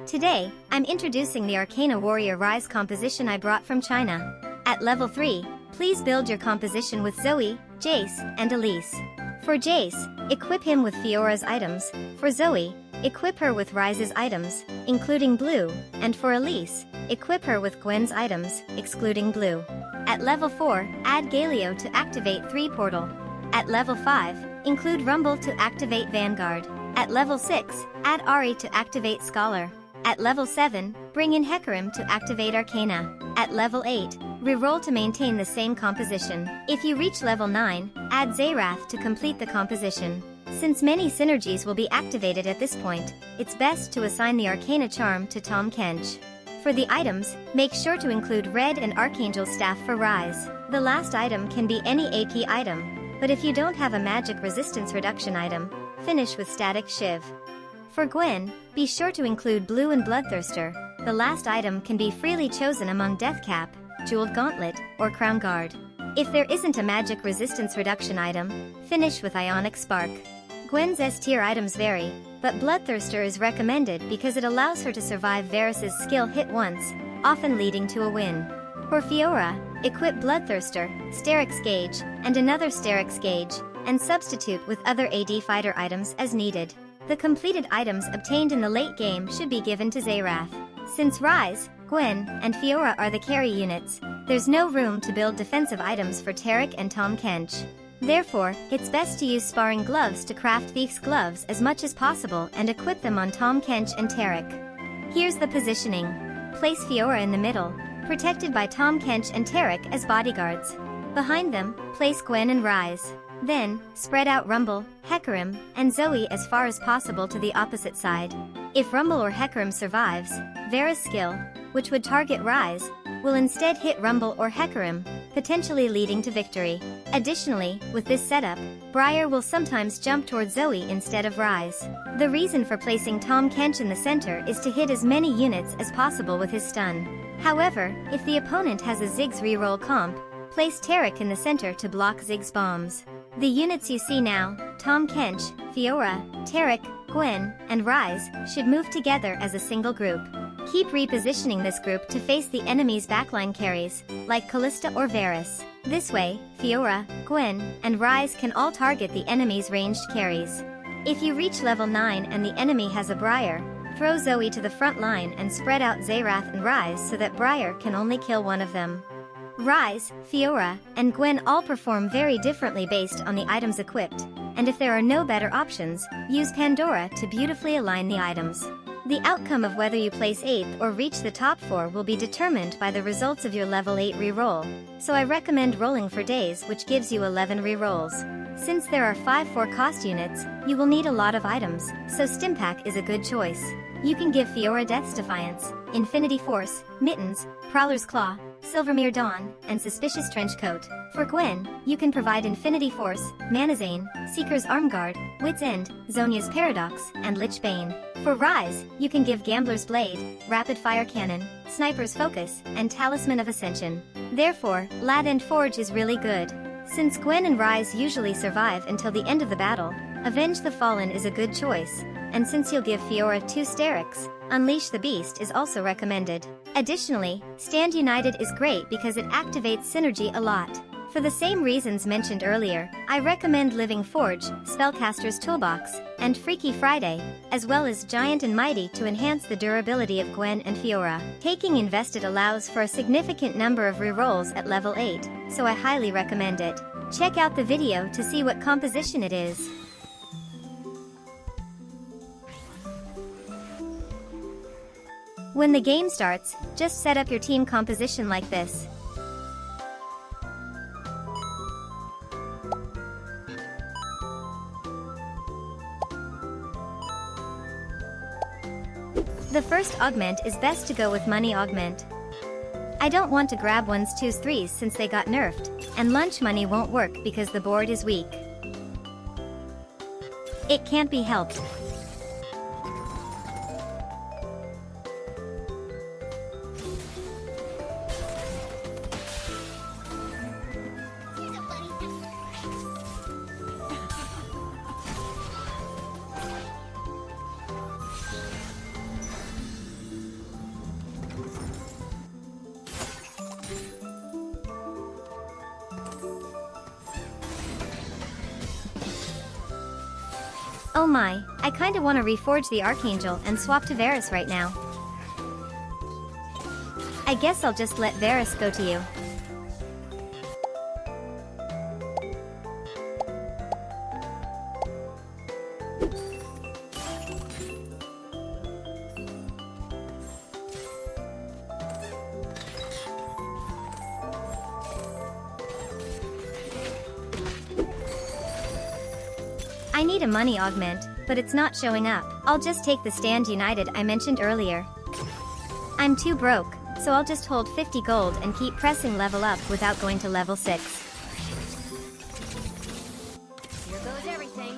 Today, I'm introducing the Arcana Warrior Ryze composition I brought from China. At level 3, please build your composition with Zoe, Jace, and Elise. For Jace, equip him with Fiora's items. For Zoe, equip her with Ryze's items, including blue, and for Elise, equip her with Gwen's items, excluding blue. At level 4, add Galio to activate 3 portal. At level 5, include Rumble to activate Vanguard. At level 6, add Ari to activate Scholar. At level 7, bring in Hecarim to activate Arcana. At level 8, reroll to maintain the same composition. If you reach level 9, add Zerath to complete the composition. Since many synergies will be activated at this point, it's best to assign the Arcana charm to Tahm Kench. For the items, make sure to include Red and Archangel Staff for Ryze. The last item can be any AP item, but if you don't have a magic resistance reduction item, finish with Static Shiv. For Gwen, be sure to include Blue and Bloodthirster. The last item can be freely chosen among Deathcap, Jeweled Gauntlet, or Crown Guard. If there isn't a magic resistance reduction item, finish with Ionic Spark. Gwen's S-tier items vary, but Bloodthirster is recommended because it allows her to survive Varus's skill hit once, often leading to a win. For Fiora, equip Bloodthirster, Sterix Gauge, and another Sterix Gauge, and substitute with other AD fighter items as needed. The completed items obtained in the late game should be given to Zerath. Since Ryze, Gwen, and Fiora are the carry units, there's no room to build defensive items for Taric and Tahm Kench. Therefore, it's best to use sparring gloves to craft these gloves as much as possible and equip them on Tahm Kench and Taric. Here's the positioning. Place Fiora in the middle, protected by Tahm Kench and Taric as bodyguards. Behind them, place Gwen and Ryze. Then, spread out Rumble, Hecarim, and Zoe as far as possible to the opposite side. If Rumble or Hecarim survives, Varus' skill, which would target Ryze, will instead hit Rumble or Hecarim, potentially leading to victory. Additionally, with this setup, Briar will sometimes jump towards Zoe instead of Ryze. The reason for placing Tahm Kench in the center is to hit as many units as possible with his stun. However, if the opponent has a Ziggs reroll comp, place Taric in the center to block Ziggs bombs. The units you see now, Tahm Kench, Fiora, Taric, Gwen, and Ryze, should move together as a single group. Keep repositioning this group to face the enemy's backline carries, like Callista or Varus. This way, Fiora, Gwen, and Ryze can all target the enemy's ranged carries. If you reach level 9 and the enemy has a Briar, throw Zoe to the front line and spread out Zerath and Ryze so that Briar can only kill one of them. Ryze, Fiora, and Gwen all perform very differently based on the items equipped, and if there are no better options, use Pandora to beautifully align the items. The outcome of whether you place 8th or reach the top 4 will be determined by the results of your level 8 reroll, so I recommend rolling for days, which gives you 11 rerolls. Since there are 5 cost units, you will need a lot of items, so Stimpack is a good choice. You can give Fiora Death's Defiance, Infinity Force, Mittens, Prowler's Claw, Silvermere Dawn, and Suspicious Trenchcoat. For Gwen, you can provide Infinity Force, Manazane, Seeker's Armguard, Wit's End, Zonia's Paradox, and Lich Bane. For Ryze, you can give Gambler's Blade, Rapid Fire Cannon, Sniper's Focus, and Talisman of Ascension. Therefore, Lad and Forge is really good. Since Gwen and Ryze usually survive until the end of the battle, Avenge the Fallen is a good choice, and since you'll give Fiora 2 Sterix, Unleash the Beast is also recommended. Additionally, Stand United is great because it activates synergy a lot. For the same reasons mentioned earlier, I recommend Living Forge, Spellcaster's Toolbox, and Freaky Friday, as well as Giant and Mighty to enhance the durability of Gwen and Fiora. Taking Invested allows for a significant number of rerolls at level 8, so I highly recommend it. Check out the video to see what composition it is. When the game starts, just set up your team composition like this. The first augment is best to go with Money Augment. I don't want to grab 1s, 2s, 3s since they got nerfed, and Lunch Money won't work because the board is weak. It can't be helped. Oh my, I kinda wanna reforge the Archangel and swap to Varus right now. I guess I'll just let Varus go to you. I need a money augment, but it's not showing up. I'll just take the Stand United I mentioned earlier. I'm too broke, so I'll just hold 50 gold and keep pressing level up without going to level 6. Here goes everything.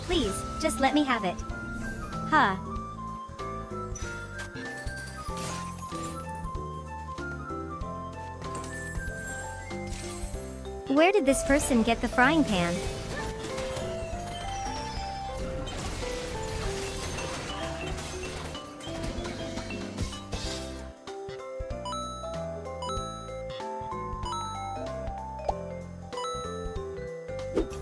Please, just let me have it. Huh. Where did this person get the frying pan?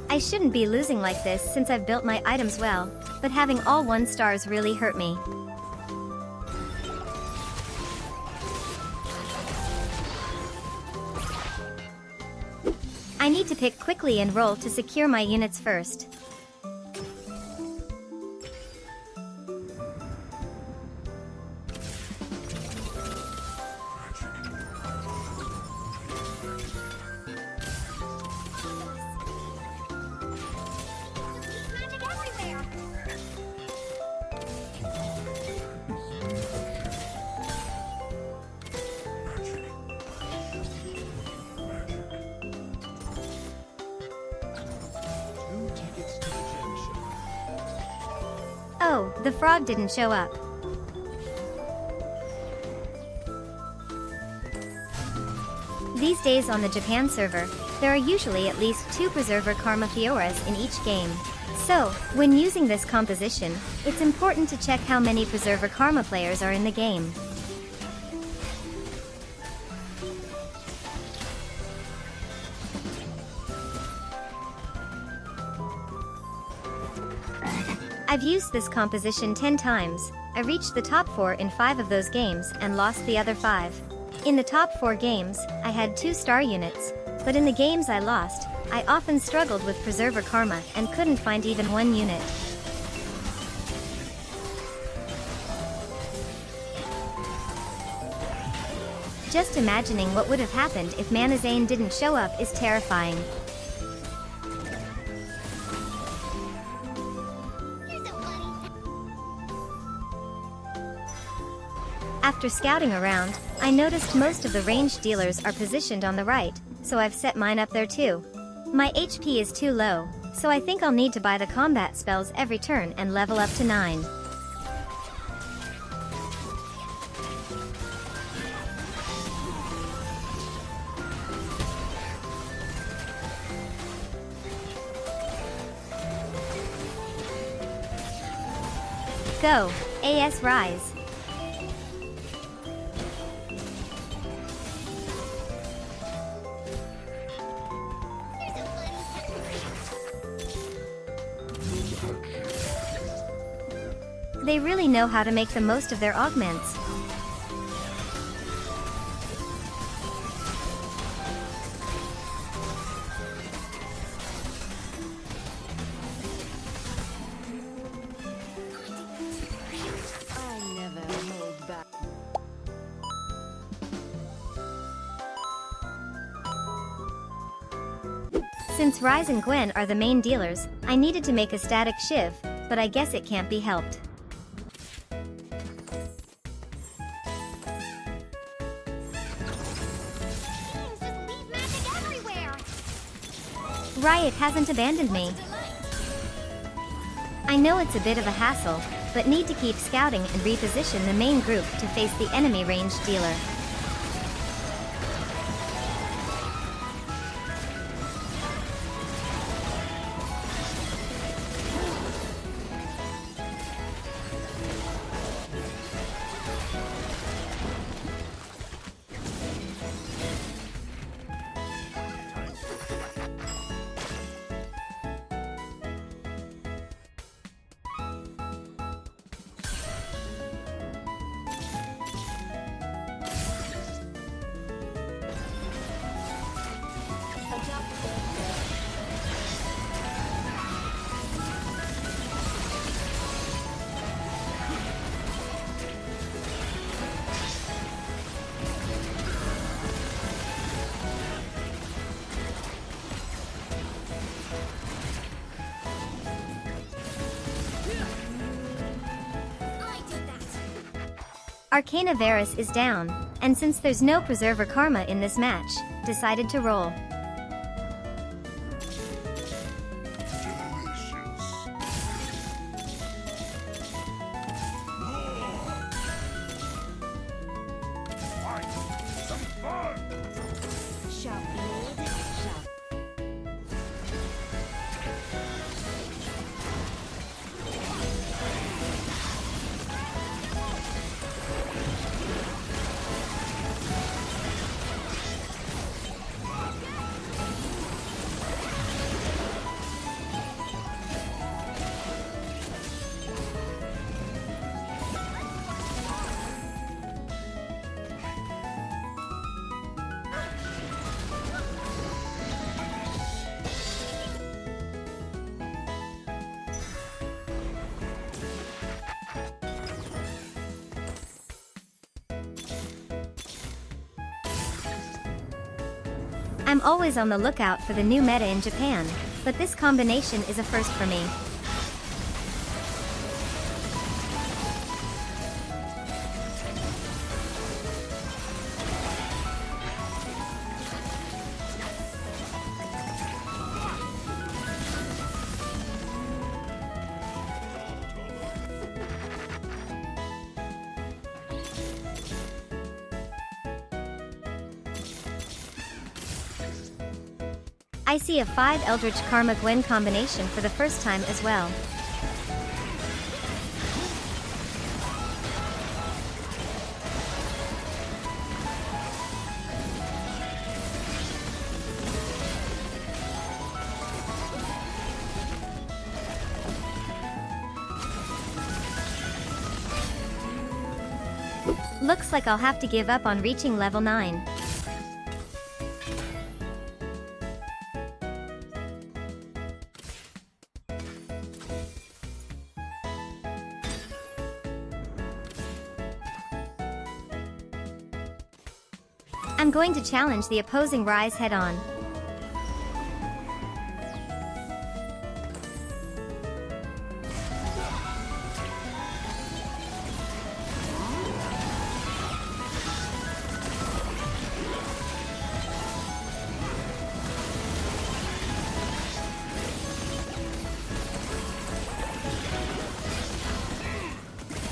I shouldn't be losing like this since I've built my items well, but having all 1 stars really hurt me. I need to pick quickly and roll to secure my units first. Oh, the frog didn't show up. These days on the Japan server, there are usually at least 2 Preserver Karma Fioras in each game. So, when using this composition, it's important to check how many Preserver Karma players are in the game. I've used this composition 10 times. I reached the top 4 in 5 of those games and lost the other 5. In the top 4 games, I had 2-star units, but in the games I lost, I often struggled with Preserver Karma and couldn't find even 1 unit. Just imagining what would have happened if Manazane didn't show up is terrifying. After scouting around, I noticed most of the ranged dealers are positioned on the right, so I've set mine up there too. My HP is too low, so I think I'll need to buy the combat spells every turn and level up to 9. Go, AS Ryze. They really know how to make the most of their augments. I never hold back. Since Ryze and Gwen are the main dealers, I needed to make a static shiv, but I guess it can't be helped. Riot hasn't abandoned me. I know it's a bit of a hassle, but need to keep scouting and reposition the main group to face the enemy ranged dealer. Arcana Varus is down, and since there's no Preserver Karma in this match, decided to roll. Sharp blade, sharp. I'm always on the lookout for the new meta in Japan, but this combination is a first for me. I see a 5 Eldritch Karma Gwen combination for the first time as well. Looks like I'll have to give up on reaching level 9. I'm going to challenge the opposing Ryze head-on.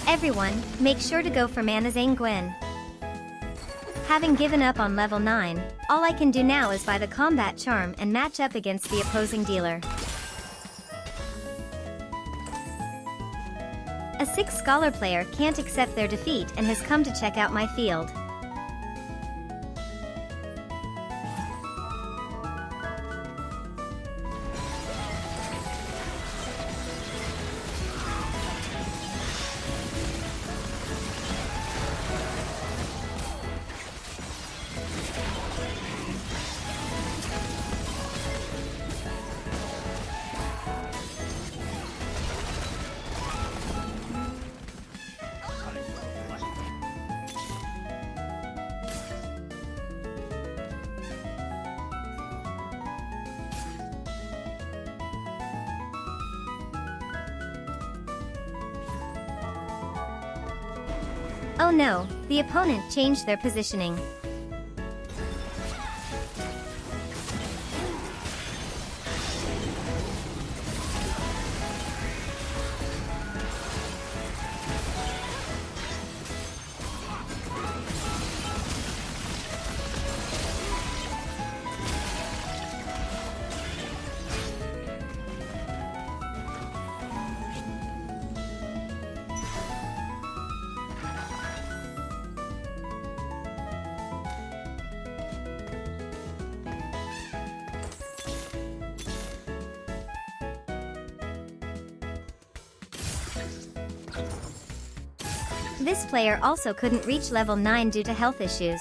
Everyone, make sure to go for Manazane Gwen. Having given up on level 9, all I can do now is buy the combat charm and match up against the opposing dealer. A 6 Scholar player can't accept their defeat and has come to check out my field. Oh no, the opponent changed their positioning. This player also couldn't reach level 9 due to health issues.